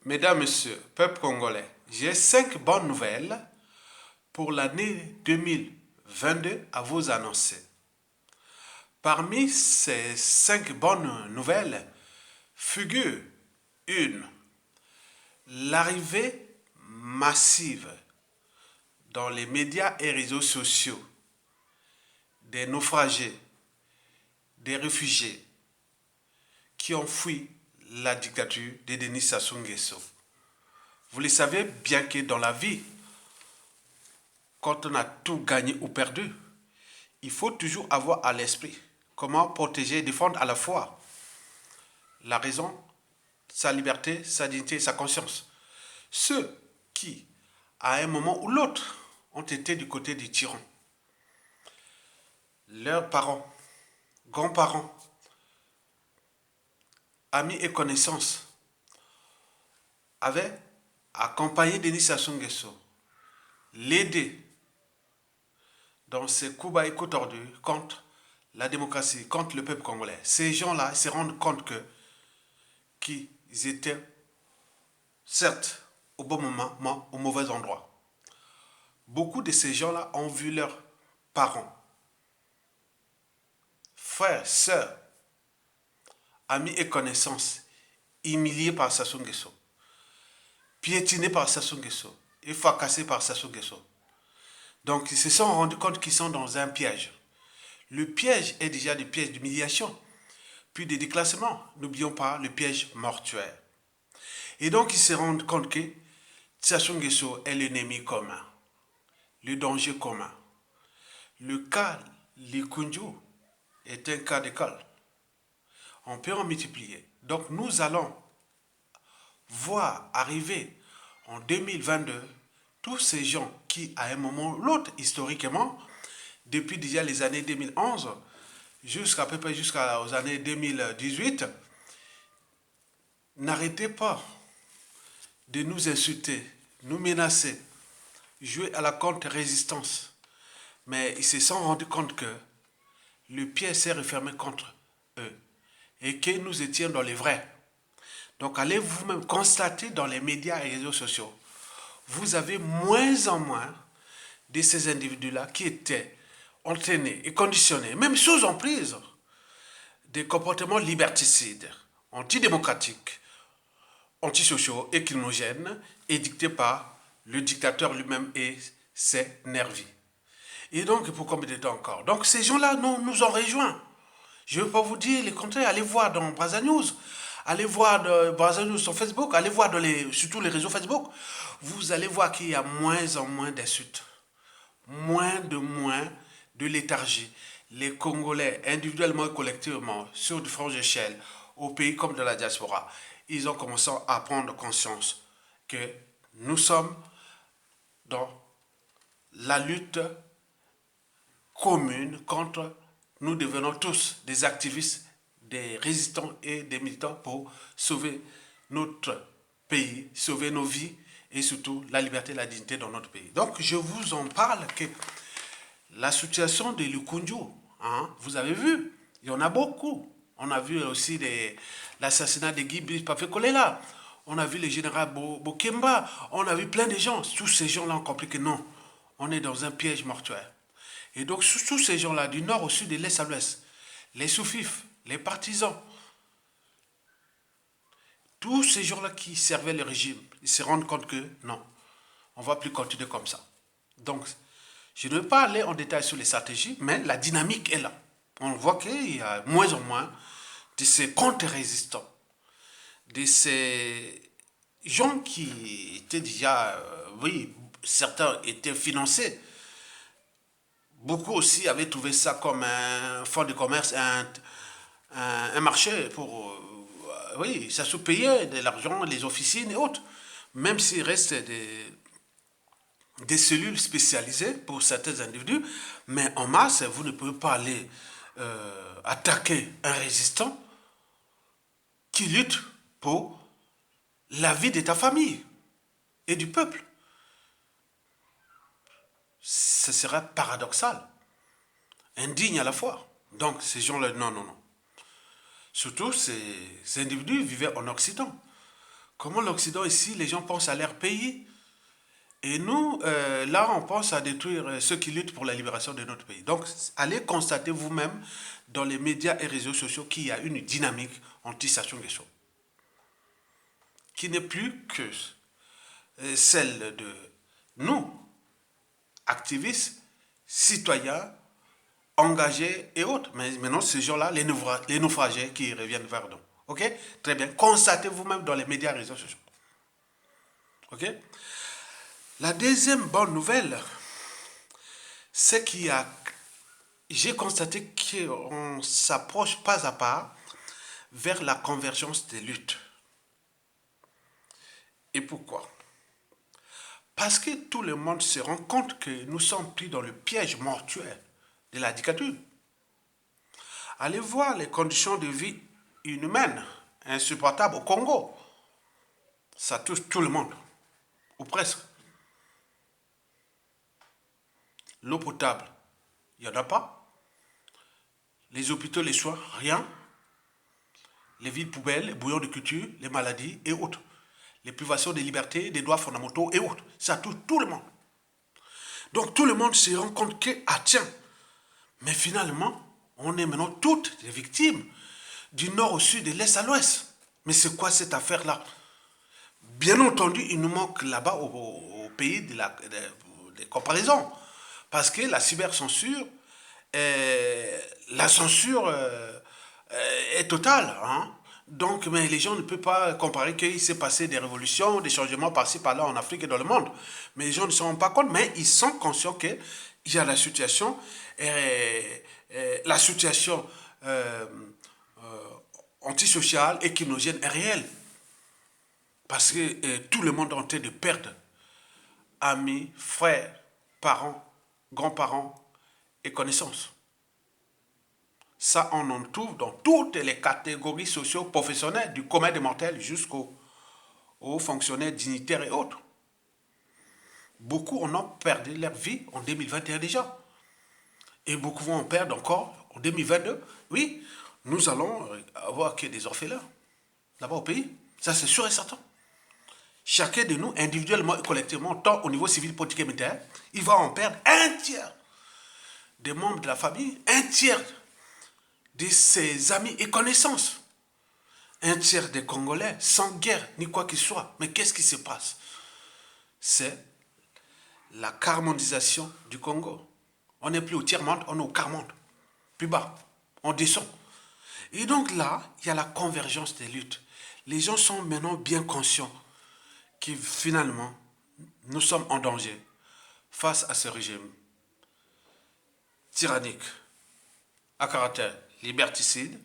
Mesdames, Messieurs, peuple congolais, j'ai 5 bonnes nouvelles pour l'année 2022 à vous annoncer. Parmi ces 5 bonnes nouvelles figure une, l'arrivée massive dans les médias et réseaux sociaux des naufragés, des réfugiés qui ont fui la dictature de Denis Sassou Nguesso. Vous le savez bien que dans la vie, quand on a tout gagné ou perdu, il faut toujours avoir à l'esprit comment protéger et défendre à la fois la raison, sa liberté, sa dignité et sa conscience. Ceux qui, à un moment ou l'autre, ont été du côté des tyrans, leurs parents, grands-parents, amis et connaissances avaient accompagné Denis Sassou Nguesso, l'aider dans ses coups bas et coups tordus contre la démocratie, contre le peuple congolais. Ces gens-là se rendent compte qu'ils étaient, certes, au bon moment, au mauvais endroit. Beaucoup de ces gens-là ont vu leurs parents, frères, sœurs, amis et connaissances humiliés par Sassou Nguesso, piétinés par Sassou Nguesso et fracassés par Sassou Nguesso. Donc ils se sont rendus compte qu'ils sont dans un piège. Le piège est déjà des pièges d'humiliation, puis des déclassements. N'oublions pas le piège mortuaire. Et donc ils se rendent compte que Sassou Nguesso est l'ennemi commun, le danger commun. Le cas Likunju est un cas d'école. On peut en multiplier. Donc nous allons voir arriver en 2022 tous ces gens qui, à un moment ou l'autre, historiquement, depuis déjà les années 2011, jusqu'à peu près jusqu'aux années 2018, n'arrêtez pas de nous insulter, nous menacer, jouer à la contre-résistance. Mais ils se sont rendus compte que le pied s'est refermé contre eux et que nous étions dans les vrais. Donc allez vous-même constater dans les médias et les réseaux sociaux, vous avez moins en moins de ces individus-là qui étaient entraînés et conditionnés, même sous emprise, des comportements liberticides, antidémocratiques, antisociaux et criminogènes, édictés par le dictateur lui-même et ses nervis. Et donc, pour combien de temps encore? Donc, ces gens-là nous ont rejoints. Je ne veux pas vous dire le contraire. Allez voir dans Brazza News. Allez voir de Brazza News sur Facebook. Allez voir surtout les réseaux Facebook. Vous allez voir qu'il y a moins en moins d'insultes. Moins de léthargie. Les Congolais, individuellement et collectivement, sur différentes échelles, au pays comme de la diaspora, ils ont commencé à prendre conscience que nous sommes dans la lutte commune contre, nous devenons tous des activistes, des résistants et des militants pour sauver notre pays, sauver nos vies et surtout la liberté et la dignité dans notre pays. Donc je vous en parle que la situation de Lukunju, vous avez vu, il y en a beaucoup. On a vu aussi l'assassinat de Guy Brice Kolela. On a vu le général Bokemba. On a vu plein de gens. Tous ces gens-là ont compris que non, on est dans un piège mortuaire. Et donc, tous ces gens-là, du nord au sud, de l'est à l'ouest, les soufifs, les partisans, tous ces gens-là qui servaient le régime, ils se rendent compte que non, on ne va plus continuer comme ça. Donc, je ne vais pas aller en détail sur les stratégies, mais la dynamique est là. On voit qu'il y a moins en moins de ces contre-résistants, de ces gens qui étaient déjà, oui, certains étaient financés. Beaucoup aussi avaient trouvé ça comme un fonds de commerce, un marché pour, oui, ça se payait de l'argent, les officines et autres. Même s'il reste des cellules spécialisées pour certains individus, mais en masse, vous ne pouvez pas aller attaquer un résistant qui lutte pour la vie de ta famille et du peuple. Ce serait paradoxal, indigne à la fois. Donc ces gens-là, non. Surtout ces individus vivaient en Occident. Comment l'Occident ici, les gens pensent à leur pays. Et nous, là, on pense à détruire ceux qui luttent pour la libération de notre pays. Donc, allez constater vous-même dans les médias et réseaux sociaux qu'il y a une dynamique anti-Sassou Nguesso, qui n'est plus que celle de nous, activistes, citoyens, engagés et autres. Mais maintenant, ces gens-là, les naufragés qui reviennent vers nous. OK? Très bien. Constatez vous-même dans les médias et réseaux sociaux. OK? La deuxième bonne nouvelle, c'est j'ai constaté qu'on s'approche pas à pas vers la convergence des luttes. Et pourquoi? Parce que tout le monde se rend compte que nous sommes pris dans le piège mortuaire de la dictature. Allez voir les conditions de vie inhumaines, insupportables au Congo. Ça touche tout le monde, ou presque. L'eau potable, il n'y en a pas. Les hôpitaux, les soins, rien. Les villes poubelles, les bouillons de culture, les maladies et autres. Les privations des libertés, des droits fondamentaux et autres. Ça touche tout le monde. Donc tout le monde se rend compte que, ah tiens, mais finalement, on est maintenant toutes des victimes, du nord au sud, de l'est à l'ouest. Mais c'est quoi cette affaire-là? Bien entendu, il nous manque là-bas au pays des comparaisons. Parce que la cybercensure, la censure est totale. Hein? Donc, mais les gens ne peuvent pas comparer qu'il s'est passé des révolutions, des changements par-ci, par-là en Afrique et dans le monde. Mais les gens ne se rendent pas compte, mais ils sont conscients qu'il y a la situation antisociale et criminogène est réelle. Parce que tout le monde est en train de perdre amis, frères, parents, grands-parents et connaissances. Ça, on en trouve dans toutes les catégories socio-professionnelles, du commun des mortels jusqu'aux fonctionnaires dignitaires et autres. Beaucoup en ont perdu leur vie en 2021 déjà. Et beaucoup vont en perdre encore en 2022. Oui, nous allons avoir que des orphelins là-bas au pays. Ça, c'est sûr et certain. Chacun de nous, individuellement et collectivement, tant au niveau civil, politique et militaire, il va en perdre un tiers des membres de la famille, un tiers de ses amis et connaissances. Un tiers des Congolais sans guerre ni quoi qu'il soit. Mais qu'est-ce qui se passe? C'est la carmondisation du Congo. On n'est plus au tiers-monde, on est au quart-monde. Plus bas, on descend. Et donc là, il y a la convergence des luttes. Les gens sont maintenant bien conscients que finalement, nous sommes en danger face à ce régime tyrannique, à caractère liberticide,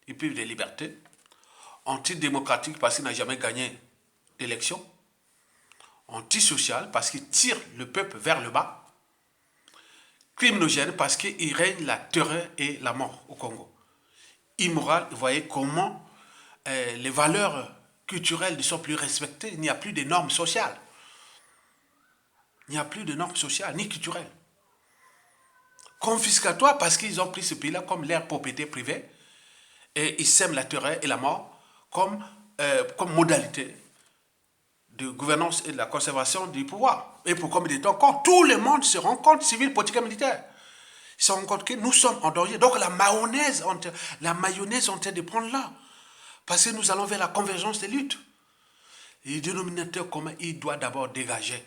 il prive des libertés, antidémocratique parce qu'il n'a jamais gagné d'élection, antisocial parce qu'il tire le peuple vers le bas, criminogène parce qu'il règne la terreur et la mort au Congo. Immoral, vous voyez comment les valeurs culturelles ne sont plus respectées, il n'y a plus de normes sociales. Il n'y a plus de normes sociales ni culturelles. Confiscatoire parce qu'ils ont pris ce pays-là comme leur propriété privée et ils sèment la terreur et la mort comme modalité de gouvernance et de la conservation du pouvoir. Et pour combien de temps encore, tout le monde se rend compte, civil, politique et militaire. Ils se rendent compte que nous sommes en danger. Donc la mayonnaise est en train de prendre là. Parce que nous allons vers la convergence des luttes. Et le dénominateur commun, il doit d'abord dégager.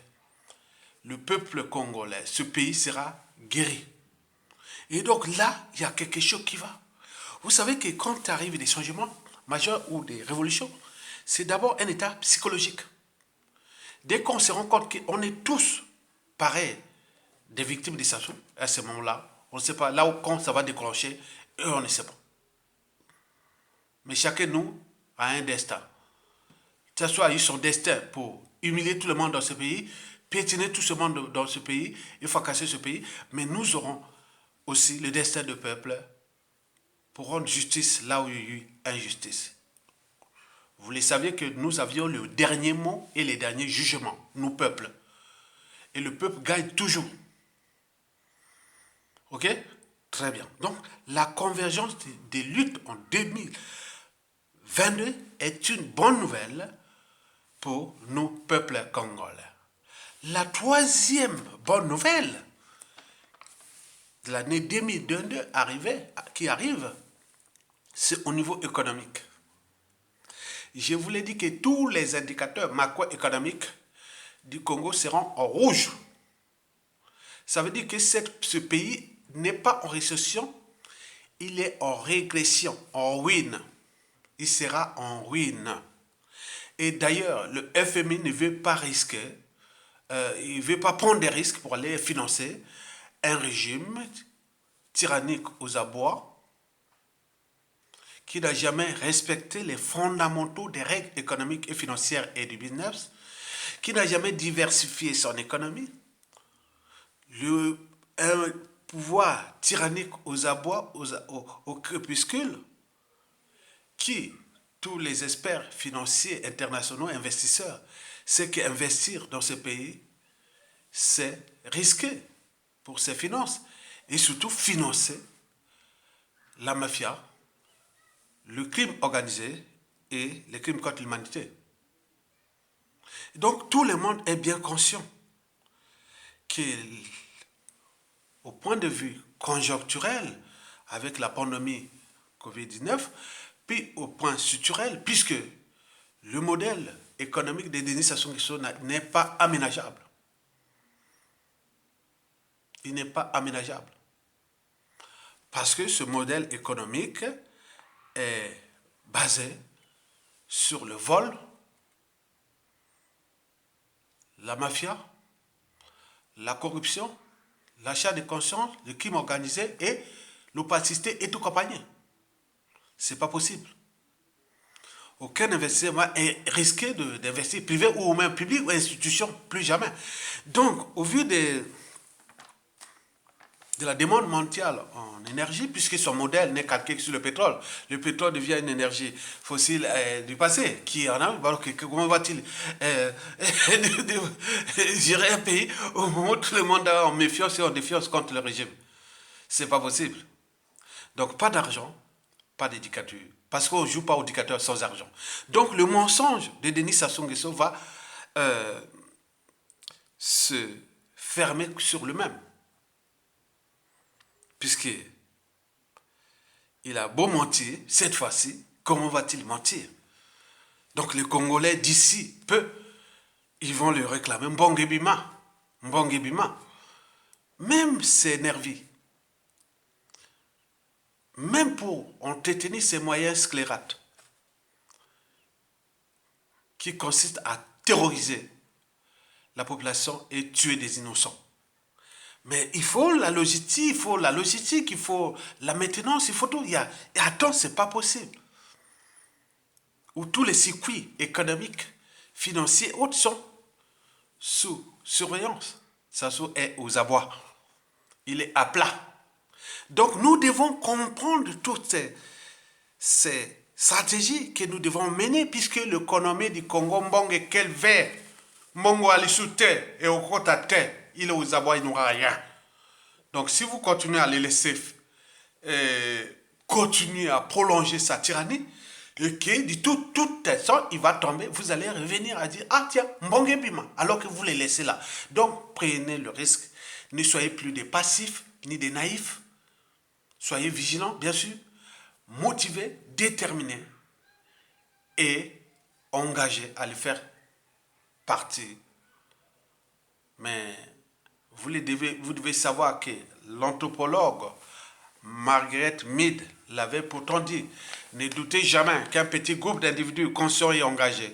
Le peuple congolais, ce pays sera guéri. Et donc là, il y a quelque chose qui va. Vous savez que quand arrivent des changements majeurs ou des révolutions, c'est d'abord un état psychologique. Dès qu'on se rend compte qu'on est tous pareils, des victimes de Sassou, à ce moment-là, on ne sait pas là où quand ça va déclencher, et on ne sait pas. Mais chacun de nous a un destin. Sassou a eu son destin pour humilier tout le monde dans ce pays, piétiner tout ce monde dans ce pays, et fracasser ce pays, mais nous aurons aussi le destin du peuple pour rendre justice là où il y a eu injustice. Vous le saviez que nous avions le dernier mot et les derniers jugements, nous peuple. Et le peuple gagne toujours. Ok? Très bien. Donc, la convergence des luttes en 2022 est une bonne nouvelle pour nous, peuple congolais. La troisième bonne nouvelle de l'année 2022 qui arrive, c'est au niveau économique. Je vous l'ai dit que tous les indicateurs macroéconomiques du Congo seront en rouge. Ça veut dire que ce pays n'est pas en récession, il est en régression, en ruine. Il sera en ruine. Et d'ailleurs, le FMI ne veut pas risquer, il ne veut pas prendre des risques pour aller financer un régime tyrannique aux abois qui n'a jamais respecté les fondamentaux des règles économiques et financières et du business, qui n'a jamais diversifié son économie, un pouvoir tyrannique aux abois, au crépuscule, qui, tous les experts financiers internationaux, investisseurs, c'est qu'investir dans ce pays, c'est risquer pour ses finances et surtout financer la mafia, le crime organisé et les crimes contre l'humanité. Donc tout le monde est bien conscient qu'au point de vue conjoncturel, avec la pandémie Covid-19, puis au point structurel, puisque le modèle économique de Denis Sassou Nguesso n'est pas aménageable. Il n'est pas aménageable. Parce que ce modèle économique est basé sur le vol, la mafia, la corruption, l'achat de conscience, le crime organisé et l'opacité et tout compagnie. C'est pas possible. Aucun investissement est risqué d'investir privé ou même public ou institution, plus jamais. Donc, au vu de la demande mondiale en énergie, puisque son modèle n'est calqué sur le pétrole devient une énergie fossile du passé, qui en a, alors comment va-t-il gérer un pays au moment où tout le monde est en méfiance et en défiance contre le régime? C'est pas possible. Donc, pas d'argent, pas d'éducateur, parce qu'on ne joue pas au dictateur sans argent. Donc, le mensonge de Denis Sassou Nguesso va se fermer sur lui-même. Puisqu'il a beau mentir, cette fois-ci, comment va-t-il mentir? Donc les Congolais d'ici peu, ils vont le réclamer. Mbongebima. Même c'est nerveux. Même pour entretenir ces moyens sclérates, qui consistent à terroriser la population et tuer des innocents. Mais il faut la logistique, il faut la maintenance, il faut tout. Et attends, c'est pas possible. Où tous les circuits économiques, financiers, autres sont sous surveillance. Sassou est aux abois. Il est à plat. Donc nous devons comprendre toutes ces stratégies que nous devons mener, puisque l'économie du Congo Mbong est quel vert. Mbongo ali sous terre et au côté à terre. Il est aux abois, il n'aura rien. Donc si vous continuez à les laisser continuer à prolonger sa tyrannie, de toute façon, il va tomber, vous allez revenir à dire, ah tiens, Mbonge Bima, alors que vous les laissez là. Donc prenez le risque. Ne soyez plus des passifs, ni des naïfs. Soyez vigilants, bien sûr, motivés, déterminés et engagés à le faire partir. Mais vous devez savoir que l'anthropologue Margaret Mead l'avait pourtant dit, ne doutez jamais qu'un petit groupe d'individus conscients et engagés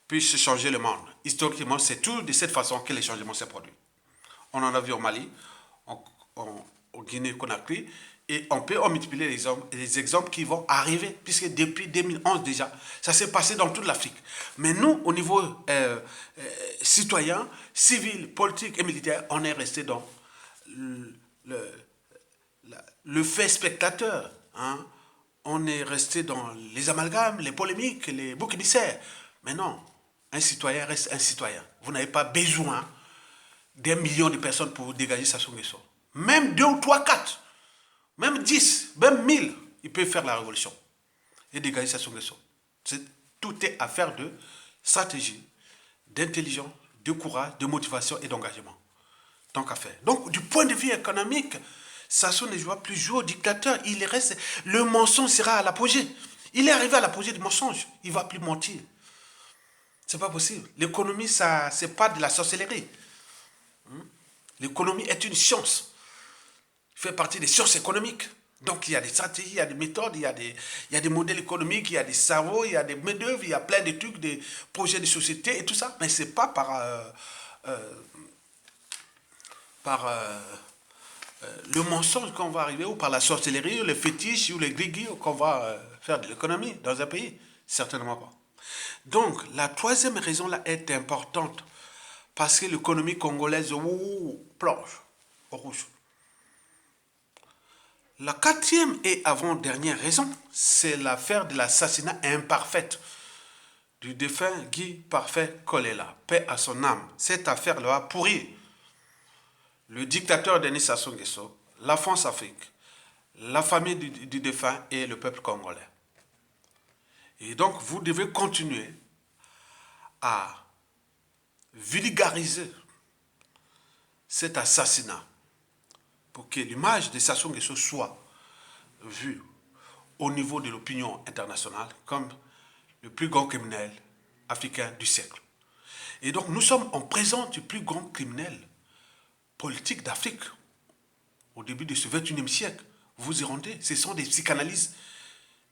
puisse changer le monde. Historiquement, c'est tout de cette façon que les changements se produisent. On en a vu au Mali, au Guinée-Conakry, et on peut en multiplier les exemples qui vont arriver, puisque depuis 2011 déjà, ça s'est passé dans toute l'Afrique. Mais nous, au niveau citoyen, civil, politique et militaire, on est resté dans le fait spectateur. Hein. On est resté dans les amalgames, les polémiques, les boucs émissaires. Mais non, un citoyen reste un citoyen. Vous n'avez pas besoin d'un million de personnes pour dégager Sassou Nguesso. Même 2 ou 3, 4, même 10, même 1000, il peut faire la révolution et dégager Sassou Nguesso. Tout est affaire de stratégie, d'intelligence, de courage, de motivation et d'engagement. Tant qu'à faire. Donc, du point de vue économique, Sassou ne doit plus jouer au dictateur. Il reste, le mensonge sera à l'apogée. Il est arrivé à l'apogée du mensonge. Il ne va plus mentir. C'est pas possible. L'économie, ça, c'est pas de la sorcellerie. L'économie est une science. Il fait partie des sciences économiques. Donc, il y a des stratégies, il y a des méthodes, il y a des modèles économiques, il y a des cerveaux, il y a des main-d'œuvre, il y a plein de trucs, des projets de société et tout ça. Mais c'est pas par le mensonge qu'on va arriver, ou par la sorcellerie, ou les fétiches, ou les grigui, qu'on va faire de l'économie dans un pays. Certainement pas. Donc, la troisième raison là est importante, parce que l'économie congolaise plonge au rouge. La quatrième et avant-dernière raison, c'est l'affaire de l'assassinat imparfait du défunt Guy Parfait Kolela. Paix à son âme. Cette affaire-là a pourri le dictateur Denis Sassou Nguesso, la France-Afrique, la famille du défunt et le peuple congolais. Et donc, vous devez continuer à vulgariser cet assassinat pour que l'image de Sassou Nguesso soit vue au niveau de l'opinion internationale comme le plus grand criminel africain du siècle. Et donc, nous sommes en présence du plus grand criminel politique d'Afrique au début de ce 21e siècle. Vous vous y rendez, ce sont des psychanalystes,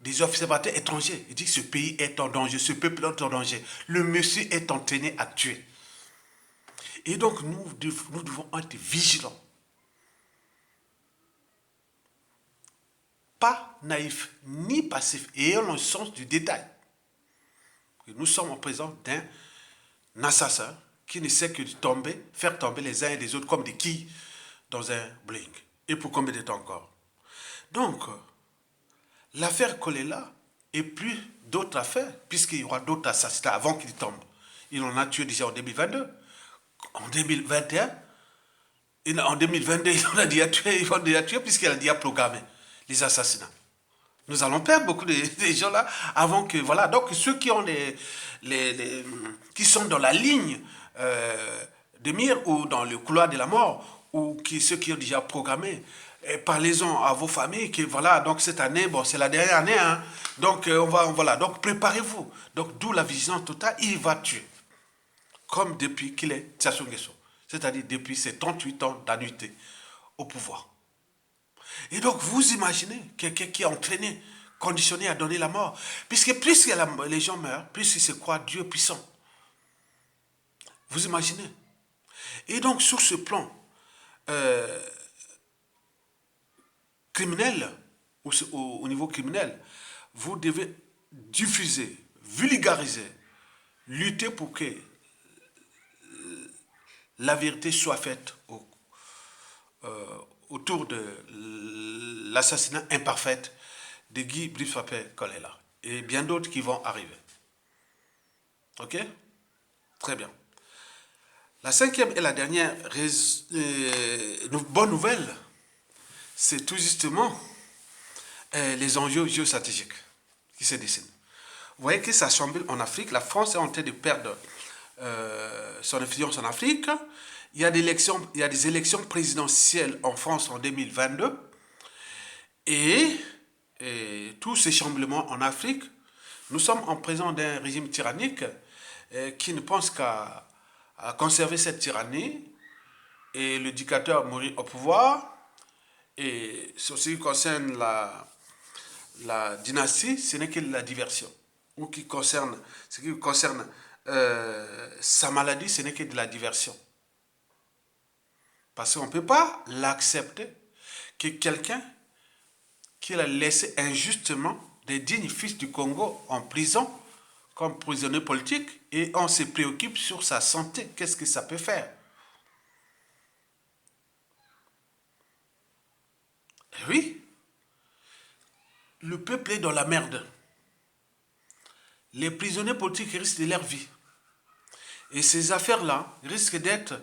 des observateurs étrangers. Ils disent que ce pays est en danger, ce peuple est en danger. Le monsieur est entraîné à tuer. Et donc, nous devons être vigilants. Pas naïfs, ni passifs, et ayant le sens du détail. Nous sommes en présence d'un assassin qui ne sait que de faire tomber les uns et les autres comme des quilles dans un bling. Et pour combien de temps encore? Donc, l'affaire Kolela et plus d'autres affaires, puisqu'il y aura d'autres assassinats avant qu'il tombe. Il en a tué déjà en 2022. En 2021, en 2022, il en a déjà tué puisqu'il a déjà programmé les assassinats. Nous allons perdre beaucoup de gens là avant que, voilà. Donc, ceux qui ont qui sont dans la ligne de mire ou dans le couloir de la mort, ou ceux qui ont déjà programmé, parlez-en à vos familles que voilà, donc cette année, bon, c'est la dernière année, hein, donc voilà, donc préparez-vous. Donc, d'où la vigilance totale, il va tuer. Comme depuis qu'il est Sassou Nguesso, c'est-à-dire depuis ses 38 ans d'annuité au pouvoir. Et donc, vous imaginez quelqu'un qui est entraîné, conditionné à donner la mort. Puisque plus les gens meurent, plus ils se croient Dieu puissant. Vous imaginez? Et donc, sur ce plan criminel, au niveau criminel, vous devez diffuser, vulgariser, lutter pour que la vérité soit faite autour de l'assassinat imparfait de Guy Brice-Papé Kolela et bien d'autres qui vont arriver. Ok? Très bien. La cinquième et la dernière bonne nouvelle, c'est tout justement les enjeux géostratégiques qui se dessinent. Vous voyez que ça chamboule en Afrique. La France est en train de perdre son influence en Afrique. Il y a des élections présidentielles en France en 2022. Et tous ces chamboulements en Afrique, nous sommes en présence d'un régime tyrannique qui ne pense qu'à conserver cette tyrannie et le dictateur mourir au pouvoir. Et ce qui concerne la dynastie, ce n'est que la diversion. Ou ce qui concerne sa maladie, ce n'est que de la diversion. Parce qu'on ne peut pas l'accepter que quelqu'un qui a laissé injustement des dignes fils du Congo en prison comme prisonnier politique et on se préoccupe sur sa santé. Qu'est-ce que ça peut faire? Et oui, le peuple est dans la merde. Les prisonniers politiques risquent de leur vie. Et ces affaires-là risquent d'être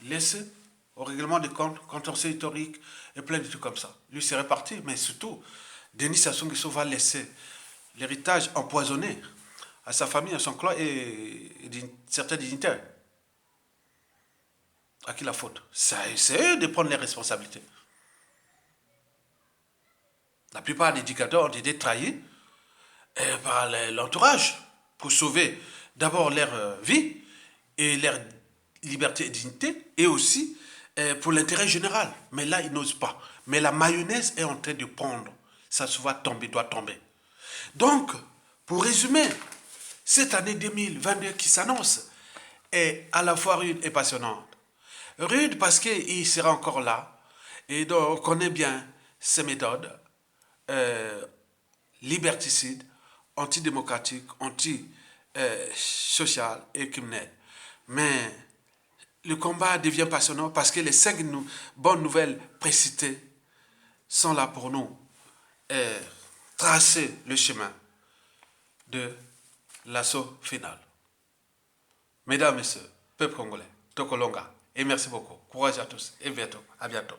laissées au règlement des comptes, contentieux historique et plein de trucs comme ça. Lui serait parti, mais surtout, Denis Sassou Nguesso va laisser l'héritage empoisonné à sa famille, à son clan et certains dignitaires. À qui la faute? C'est eux de prendre les responsabilités. La plupart des dictateurs ont été trahis par l'entourage pour sauver d'abord leur vie et leur liberté et dignité, et aussi pour l'intérêt général. Mais là, ils n'osent pas. Mais la mayonnaise est en train de pondre. Ça se va tomber, doit tomber. Donc, pour résumer, cette année 2022 qui s'annonce est à la fois rude et passionnante. Rude parce qu'il sera encore là, et donc on connaît bien ses méthodes liberticides, antidémocratiques, anti-sociales et criminelles. Mais le combat devient passionnant parce que les 5 bonnes nouvelles précitées sont là pour nous tracer le chemin de l'assaut final. Mesdames, Messieurs, peuple congolais, Tokolonga, et merci beaucoup. Courage à tous et bientôt. À bientôt.